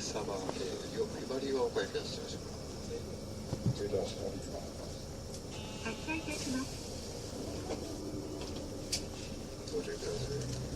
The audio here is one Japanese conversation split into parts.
サバよくりが丘駅出してましたから。発車いたします。到着ください。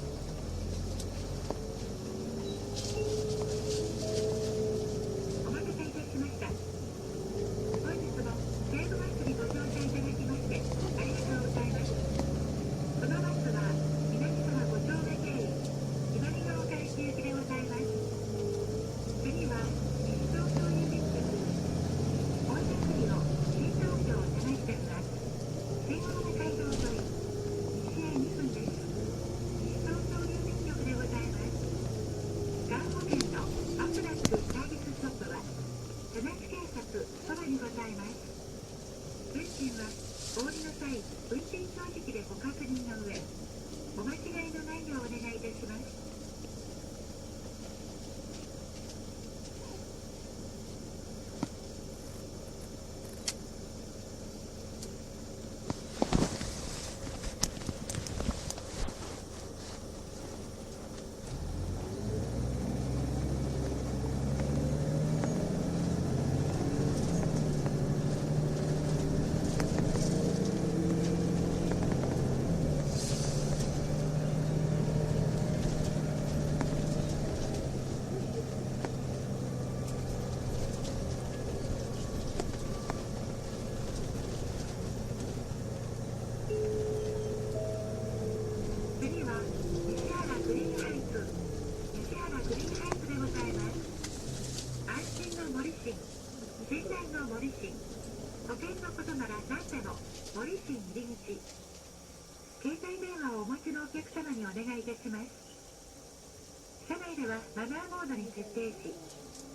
マナーモードに設定し、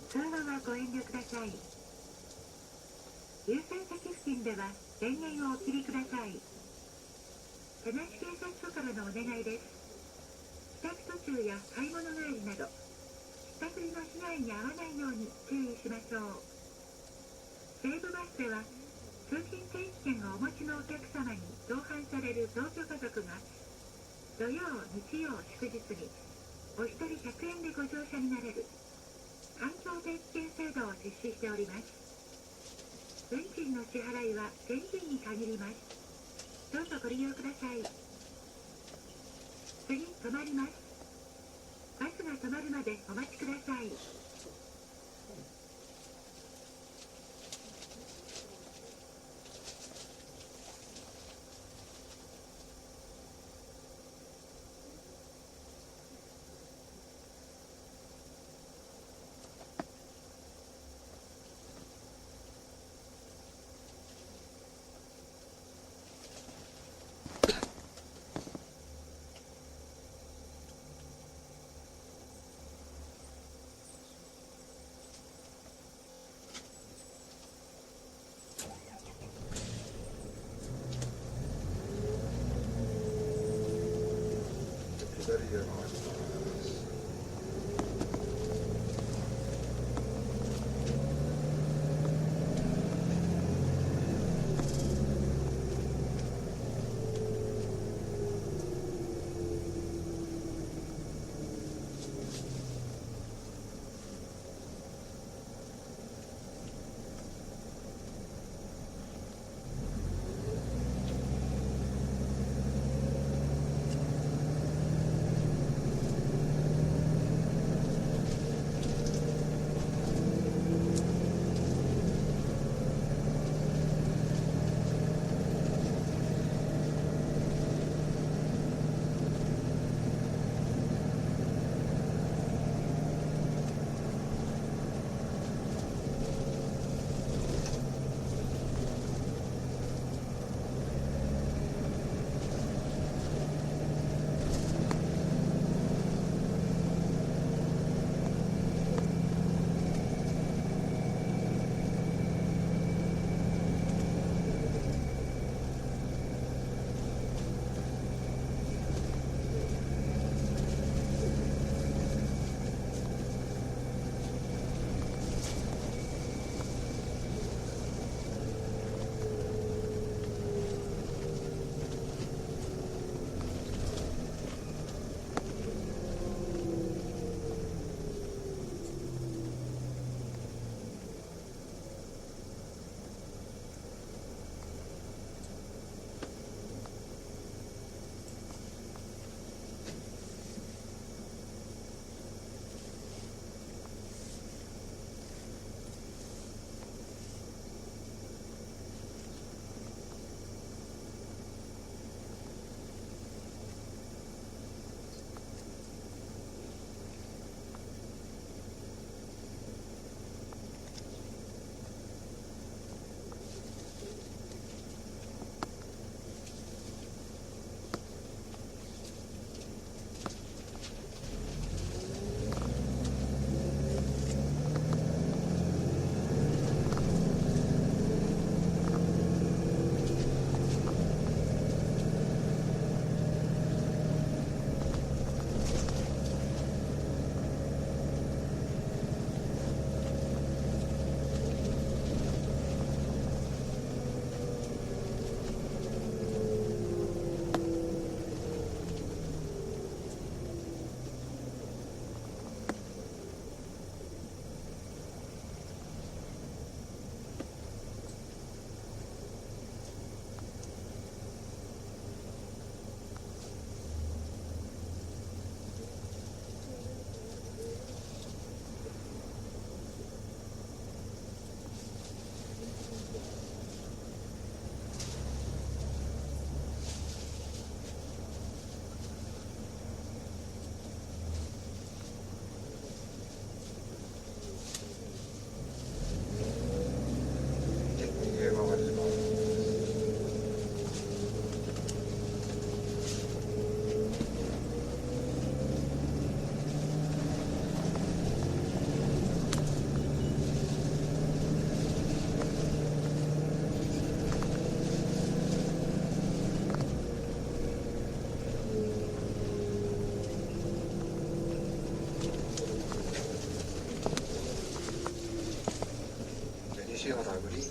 通話はご遠慮ください。優先席付近では電源をお切りください。手なし警察署からのお願いです。帰宅途中や買い物帰りなど、ひったくりの被害に遭わないように注意しましょう。西武バスでは、通勤定期券をお持ちのお客様に同伴される同居家族が、土曜、日曜、祝日に、お一人100円でご乗車になれる環境定期券制度を実施しております。運賃の支払いは現金に限ります。どうぞご利用ください。次、止まります。バスが止まるまでお待ちください。左へ回ります。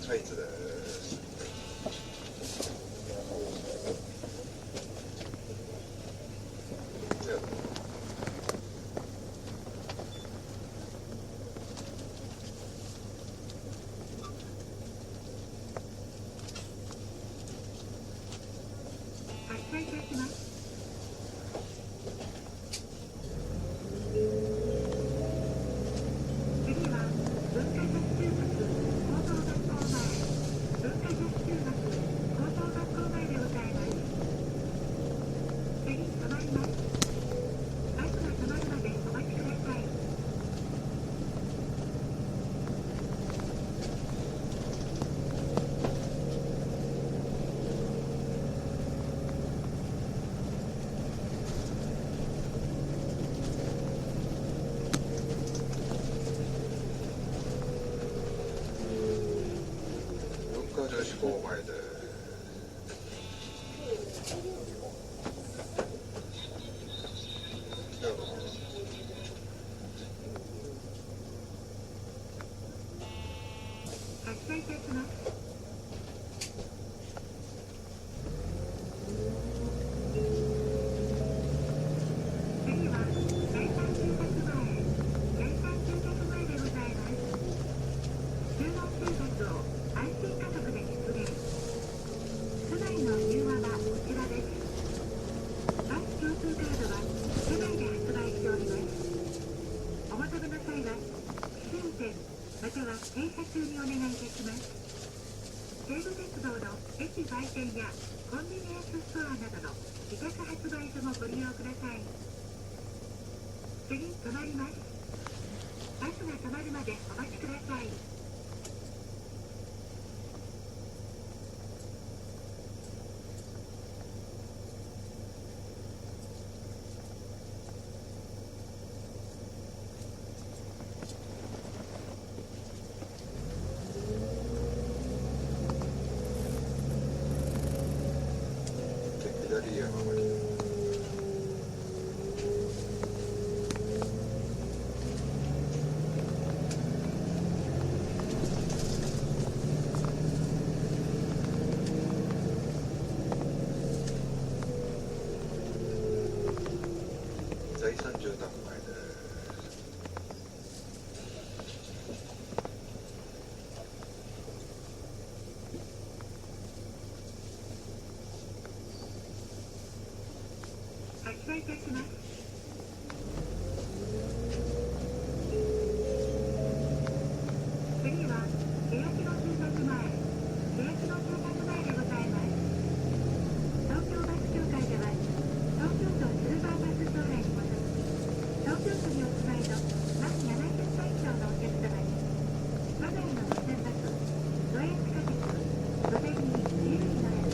サイズです。発車いたします。次は文化女子中学高等学校前、文化女子中学高等学校前でございます。次止まります。バスが止まるまでお待ちください。文化女子校前です。発車いたします。次は第三住宅前、第三住宅前でございます。中央生活を安心価格で実現。都内の融和はこちらです。バス共通カードは都内で発売しております。お求めの際は試運転または停車中にお願いいたします。西武鉄道の駅売店やコンビニエンスストアなどの自宅発売所もご利用ください。次止まります。バスが止まるまでお待ちください。左山まで。第三住宅前です。発車いたします。次は欅野住宅前、欅野住宅前でございます。東京バス協会では東京都シルバーバス条例に基づき、東京都にお住まいの満70歳以上のお客様に都内の路線バス、都営地下鉄、都電に自由に乗れる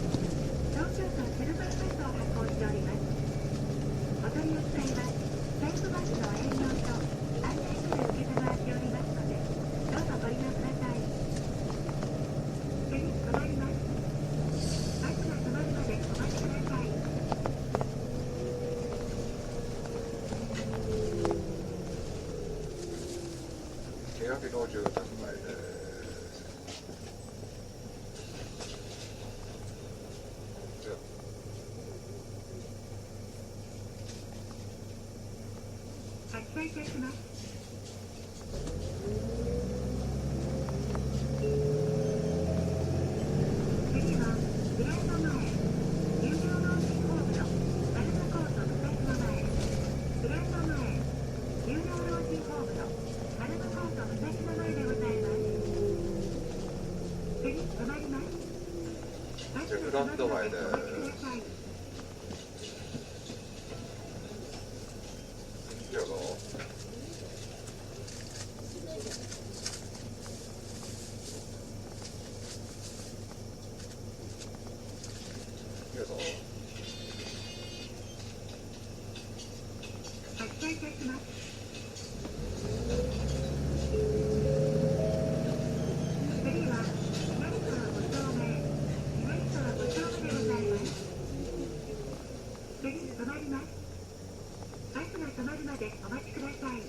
東京都シルバーバスを発行しております。お取り扱いは西武バスの営業所案内所で承っておりますので、どうぞご利用ください。次止まります。バスが止まるまでお待ちください。欅野住宅前です。発車いたします。次はグランド前、有料老人ホームのマルマコート武蔵野前、グランド前、有料老人ホームのマルマコート武蔵野前でございます。次止まります。バスが止まるまでお待ちください。どうぞ。どうぞ。発車いたします。次は南沢5丁目、南沢5丁目でございます。次止まります。バスが止まるまでお待ちください。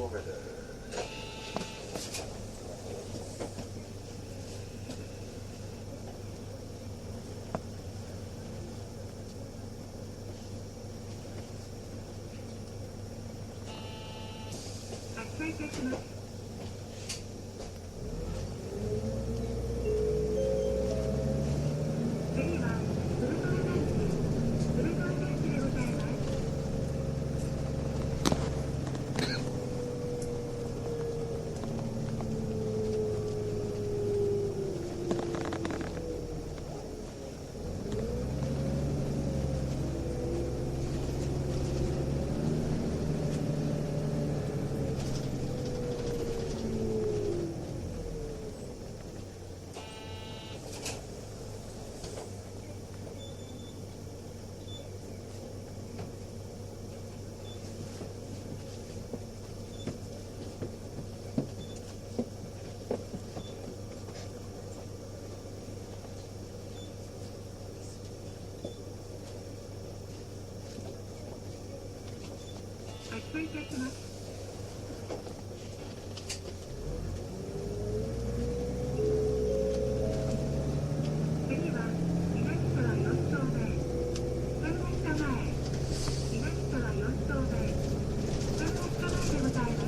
丁目で発車いたします。次は古川団地でございます。発車いたします。次は南沢4丁目三ヶ下前、南沢4丁目三ヶ下前でございます。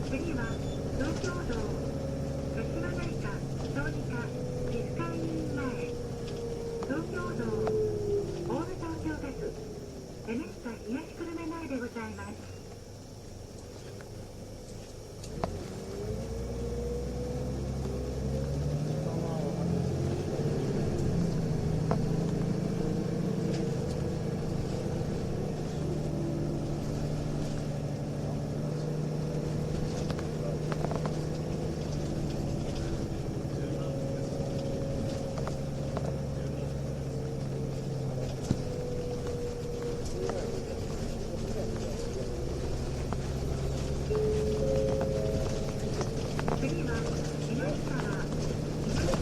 次は東京道柏成田小児科皮膚科医院前、東京道大牟田を京ガスエネスタ東久留米前でございます。次は南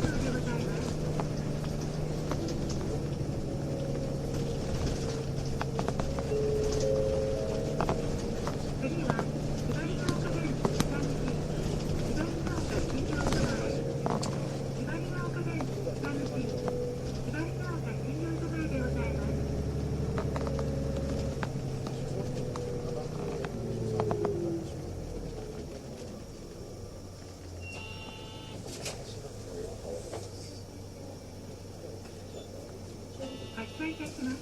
沢でございます。次は左ヶ丘電池下道、左ヶ丘診療所前、左ヶ丘電池下道、左ヶ丘診療所前でございます。発車いたします。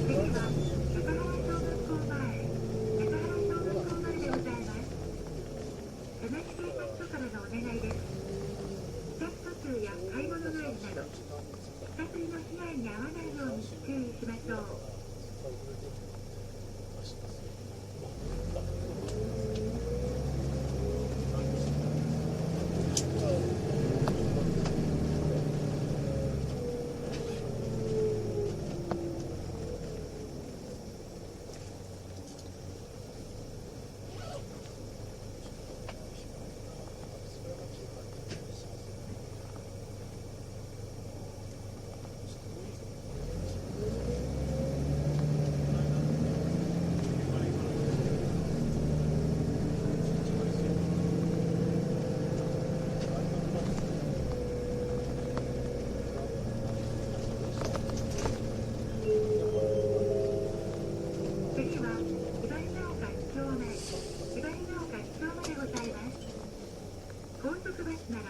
次は中原小学校前でございます。手持ち警察署からのお願いです。帰宅途中や買い物帰りなど人釣りの被害に遭わないように注意しましょう。次は左ヶ丘1丁目でございます。高速バスなら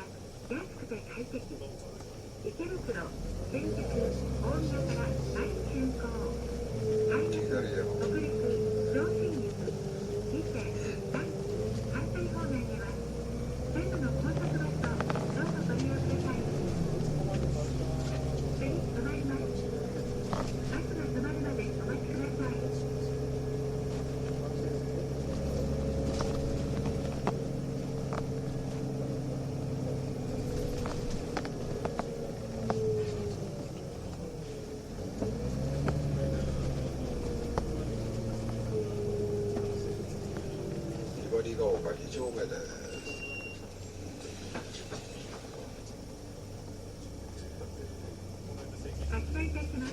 安くて快適、池袋、新宿、大宮から毎日運行、関越、北陸、上信越、伊勢、丹後、関西方面には全部の高速バスをどうぞご利用ください。次止まります。バスが止まるまでお待ちください。目です。発車いたします。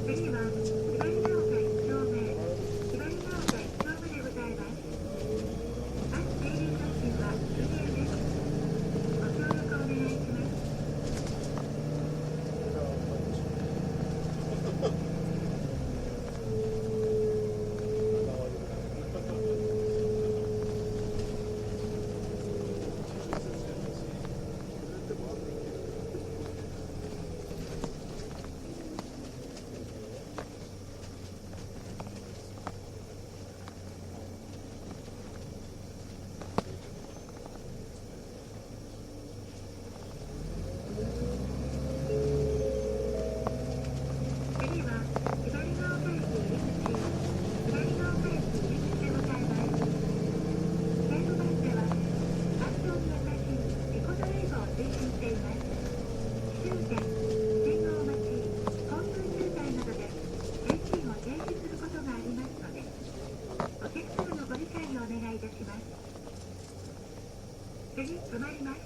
次は左が丘1丁目、左が丘1丁目でございます。バス停留料金は1000円です。ご協力お願いします。次は左が丘駅入口、左が丘駅入口でございます。西武バスでは環境に優しいエコドライブを推進しています。終点、信号待ち、交通渋滞などでエンジンを停止することがありますので、お客様のご理解をお願いいたします。次、止まります。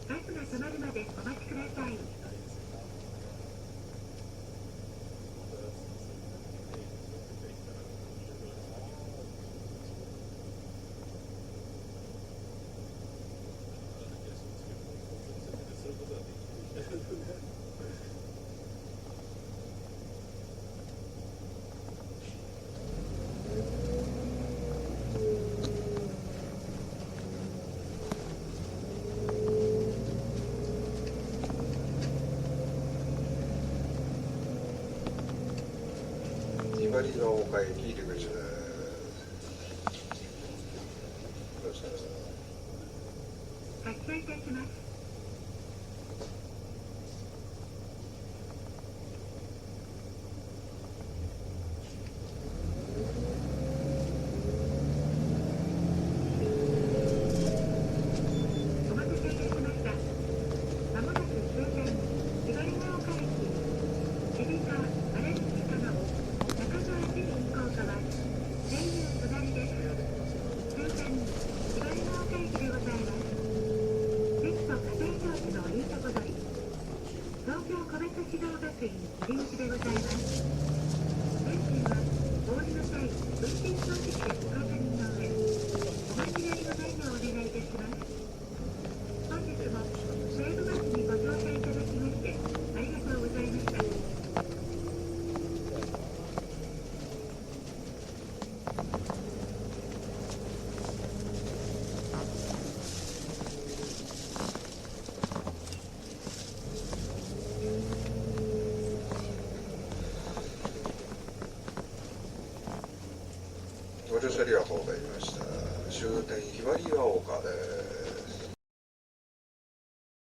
バスが止まるまでお待ちください。ひばりが丘駅入り口です。どうしました？発車いたします。お待たせいたしました。まもなく終点、左が丘駅、耳鼻科、アレルギー科の中沢市民効果は西友隣です。終点、左が丘駅でございます。鉄と家庭教師のいいとこ取り、東京個別指導学院入り口でございます。運賃はお降りの際、運転装置でご確認の上、お間違いのないようお願いいたします。本日も西武バスにご乗車いただきましてありがとうございました。ご乗車ありがとうございました。終点ひばりが丘です。